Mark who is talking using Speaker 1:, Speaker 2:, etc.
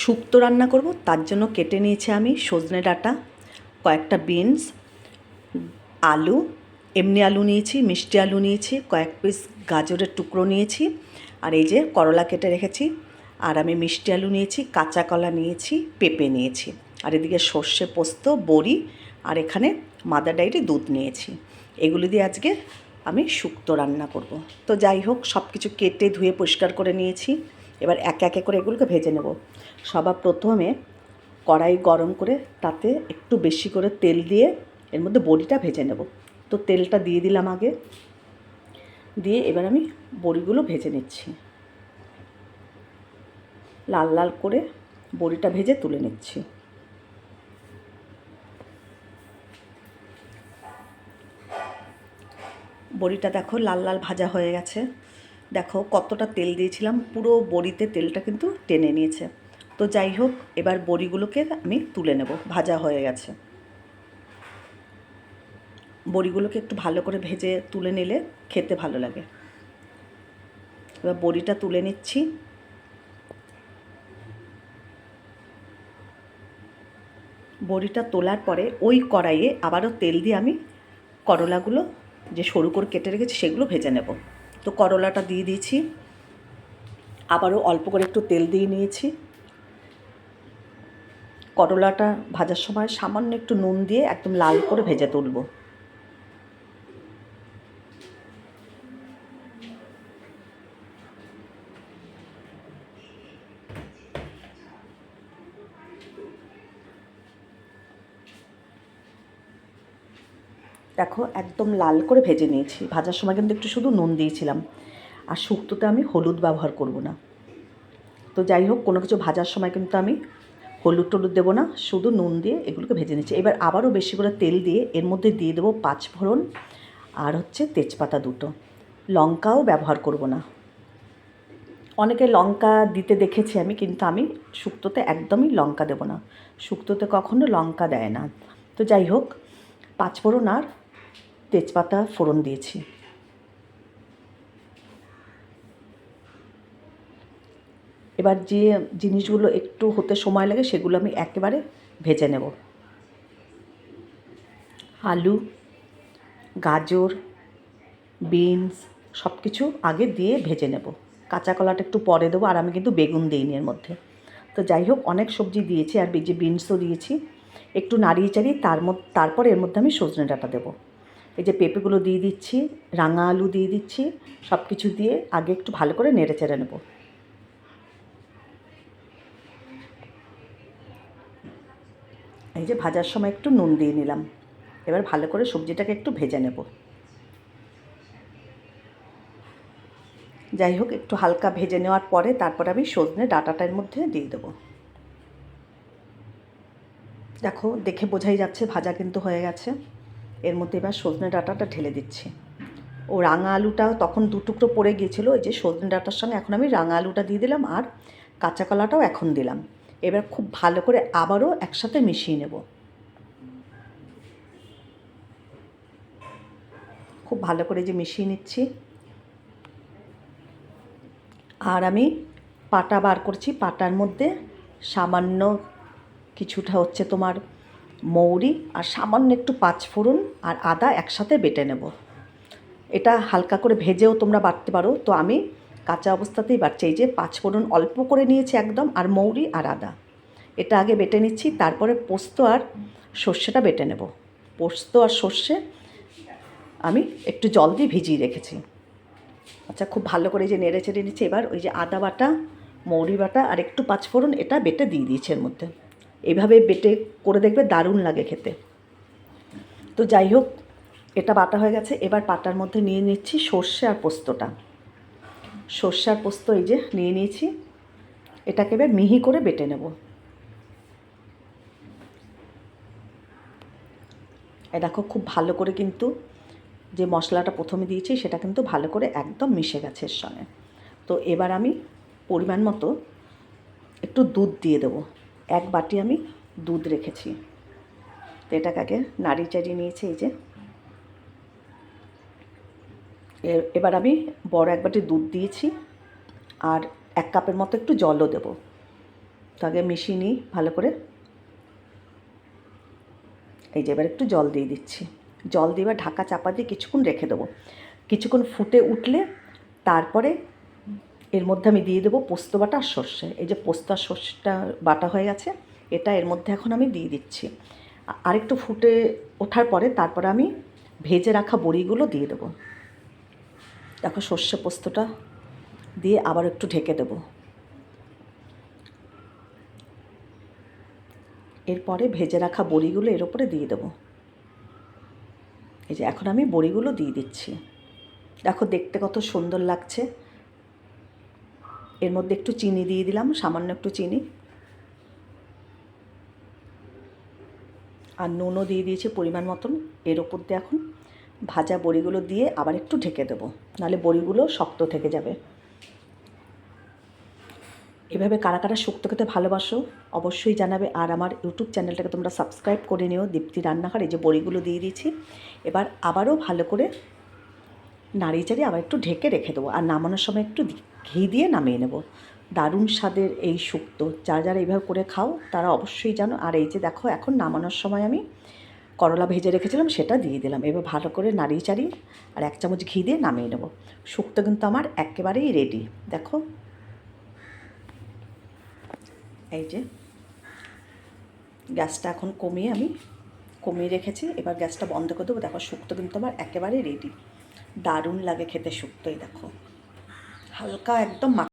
Speaker 1: শুক্তো রান্না করব, তার জন্য কেটে নিয়েছি আমি সজনে ডাঁটা, কয়েকটা বিনস, আলু, এমনি আলু নিয়েছি, মিষ্টি আলু নিয়েছি, কয়েক পিস গাজরের টুকরো নিয়েছি, আর এই যে করলা কেটে রেখেছি, আর আমি মিষ্টি আলু নিয়েছি, কাঁচা কলা নিয়েছি, পেঁপে নিয়েছি, আর এদিকে সর্ষে পোস্ত, বড়ি, আর এখানে মাদার ডায়েরি দুধ নিয়েছি। এগুলি দিয়ে আজকে আমি শুক্তো রান্না করব। তো যাই হোক, সব কিছু কেটে ধুয়ে পরিষ্কার করে নিয়েছি। এবার একে একে করে এগুলোকে ভেজে নেব। সবার প্রথমে কড়াই গরম করে তাতে একটু বেশি করে তেল দিয়ে এর মধ্যে বড়িটা ভেজে নেব। তো তেলটা দিয়ে দিলাম আগে, দিয়ে এবার আমি বড়িগুলো ভেজে নিচ্ছি। লাল লাল করে বড়িটা ভেজে তুলে নিচ্ছি। বড়িটা দেখো লাল লাল ভাজা হয়ে গেছে। দেখো কতটা তেল দিয়েছিলাম, পুরো বড়িতে তেলটা কিন্তু টেনে নিয়েছে। তো যাই হোক, এবার বড়িগুলোকে আমি তুলে নেব, ভাজা হয়ে গেছে। বড়িগুলোকে একটু ভালো করে ভেজে তুলে নিলে খেতে ভালো লাগে। এবার বড়িটা তুলে নিচ্ছি। বড়িটা তোলার পরে ওই কড়াইয়ে আবারও তেল দিয়ে আমি করলাগুলো যে সরু করে কেটে রেখেছি সেগুলো ভেজে নেব। তো করলাটা দিয়ে দিয়েছি, আবারও অল্প করে একটু তেল দিয়ে নিয়েছি। করলাটা ভাজার সময় সামান্য একটু নুন দিয়ে একদম লাল করে ভেজে তুলব। দেখো একদম লাল করে ভেজে নিয়েছি। ভাজার সময় কিন্তু একটু শুধু নুন দিয়েছিলাম, আর শুক্তোতে আমি হলুদ ব্যবহার করব না। তো যাই হোক, কোনো কিছু ভাজার সময় কিন্তু আমি হলুদ টলুদ দেবো না, শুধু নুন দিয়ে এগুলোকে ভেজে নিচ্ছি। এবার আবারও বেশি করে তেল দিয়ে এর মধ্যে দিয়ে দেবো পাঁচফোড়ন আর হচ্ছে তেজপাতা দুটো। লঙ্কাও ব্যবহার করব না। অনেকে লঙ্কা দিতে দেখেছি আমি, কিন্তু আমি শুক্তোতে একদমই লঙ্কা দেবো না। শুক্তোতে কখনো লঙ্কা দেয় না। তো যাই হোক, পাঁচফোড়ন আর তেজপাতা ফোড়ন দিয়েছি। এবার যে জিনিসগুলো একটু হতে সময় লাগে সেগুলো আমি একেবারে ভেজে নেব। আলু, গাজর, বিনস সব কিছু আগে দিয়ে ভেজে নেব। কাঁচা কলাটা একটু পরে দেবো, আর আমি কিন্তু বেগুন দিইনি এর মধ্যে। তো যাই হোক, অনেক সবজি দিয়েছি, আর যে বিনসও দিয়েছি। একটু নাড়িয়ে চাড়িয়ে তারপর এর মধ্যে আমি সজনে ডাঁটা দেবো। এই যে পেঁপেগুলো দিয়ে দিচ্ছি, রাঙা আলু দিয়ে দিচ্ছি, সব কিছু দিয়ে আগে একটু ভালো করে নেড়ে চেড়ে নেব। এই যে ভাজার সময় একটু নুন দিয়ে নিলাম। এবার ভালো করে সবজিটাকে একটু ভেজে নেব। যাই হোক, একটু হালকা ভেজে নেওয়ার পরে তারপর আমি সজনে ডাঁটাটার মধ্যে দিয়ে দেবো। দেখো দেখে বোঝাই যাচ্ছে ভাজা কিন্তু হয়ে গেছে। এর মধ্যে এবার সজনে ডাঁটাটা ঢেলে দিচ্ছি। ও রাঙা আলুটা তখন দু টুকরো পড়ে গিয়েছিলো, এই যে সজনে ডাঁটার সঙ্গে এখন আমি রাঙা আলুটা দিয়ে দিলাম, আর কাঁচা কলাটাও এখন দিলাম। এবার খুব ভালো করে আবারও একসাথে মিশিয়ে নেব। খুব ভালো করে যে মিশিয়ে নিচ্ছি। আর আমি পাটা বার করছি, পাটার মধ্যে সামান্য কিছুটা হচ্ছে তোমার মৌরি, আর সামান্য একটু পাঁচফোড়ন আর আদা একসাথে বেটে নেব। এটা হালকা করে ভেজেও তোমরা বাটতে পারো, তো আমি কাঁচা অবস্থাতেই বাটছি। এই যে পাঁচফোড়ন অল্প করে নিয়েছি একদম, আর মৌরি আর আদা এটা আগে বেটে নিচ্ছি। তারপরে পোস্ত আর সর্ষেটা বেটে নেব। পোস্ত আর সর্ষে আমি একটু জল দিয়ে ভিজিয়ে রেখেছি। আচ্ছা, খুব ভালো করে যে নেড়ে চেড়ে নিচ্ছি। এবার ওই যে আদা বাটা, মৌরি বাটা আর একটু পাঁচফোড়ন এটা বেটে দিয়ে দিয়েছি এর মধ্যে। এইভাবে বেটে করে দেখবে দারুণ লাগে খেতে। তো যাই হোক, এটা বাটা হয়ে গেছে। এবার পাটার মধ্যে নিয়ে নিচ্ছি সর্ষে আর পোস্তটা। সর্ষে আর পোস্ত এই যে নিয়ে নিয়েছি, এটাকে এবার মিহি করে বেটে নেব। এ দেখো খুব ভালো করে কিন্তু যে মশলাটা প্রথমে দিয়েছি সেটা কিন্তু ভালো করে একদম মিশে গেছে এর সঙ্গে। তো এবার আমি পরিমাণ মতো একটু দুধ দিয়ে দেবো। এক বাটি আমি দুধ রেখেছি। তো এটাকে আগে নাড়িয়ে চাড়িয়ে নিয়েছি। এই যে এবার আমি বড় এক বাটি দুধ দিয়েছি, আর এক কাপের মতো একটু জলও দেবো। তো আগে মিশিয়ে নিই ভালো করে। এই যে এবার একটু জল দিয়ে দিচ্ছি, জল দিয়ে এবার ঢাকা চাপা দিয়ে কিছুক্ষণ রেখে দেবো। কিছুক্ষণ ফুটে উঠলে তারপরে এর মধ্যে আমি দিয়ে দেবো পোস্ত বাটা আর সর্ষে। এই যে পোস্ত আর সর্ষেটা বাটা হয়ে গেছে, এটা এর মধ্যে এখন আমি দিয়ে দিচ্ছি। আরেকটু ফুটে ওঠার পরে তারপরে আমি ভেজে রাখা বড়িগুলো দিয়ে দেবো। দেখো সর্ষে পোস্তটা দিয়ে আবার একটু ঢেকে দেবো। এরপরে ভেজে রাখা বড়িগুলো এর ওপরে দিয়ে দেবো। এই যে এখন আমি বড়িগুলো দিয়ে দিচ্ছি। দেখো দেখতে কত সুন্দর লাগছে। এর মধ্যে একটু চিনি দিয়ে দিলাম, সামান্য একটু চিনি, আর নুনও দিয়ে দিয়েছি পরিমাণ মতন। এর ওপর দিয়ে এখন ভাজা বড়িগুলো দিয়ে আবার একটু ঢেকে দেবো, নাহলে বড়িগুলো শক্ত থেকে যাবে। এভাবে কারা কারা শুক্তো খেতে ভালোবাসো অবশ্যই জানাবে। আর আমার ইউটিউব চ্যানেলটাকে তোমরা সাবস্ক্রাইব করে নিও, দীপ্তি রান্নাঘর। এই যে বড়িগুলো দিয়ে দিয়েছি, এবার আবারও ভালো করে নাড়িয়ে চাড়িয়ে আবার একটু ঢেকে রেখে দেবো। আর নামানোর সময় একটু ঘি দিয়ে নামিয়ে নেব। দারুণ স্বাদের এই শুক্তো, যারা যারা এইভাবে করে খাও তারা অবশ্যই জানো। আর এই যে দেখো এখন নামানোর সময় আমি করলা ভেজে রেখেছিলাম, সেটা দিয়ে দিলাম। এবার ভালো করে নাড়িয়ে চাড়িয়ে আর 1 চামচ ঘি দিয়ে নামিয়ে নেব। শুক্তো কিন্তু আমার একেবারেই রেডি। দেখো এই যে গ্যাসটা এখন কমিয়ে রেখেছি, এবার গ্যাসটা বন্ধ করে দেবো। দেখো শুক্তো কিন্তু আমার একেবারে রেডি। দারুণ লাগে খেতে শুক্তোই। দেখো হালকা একদম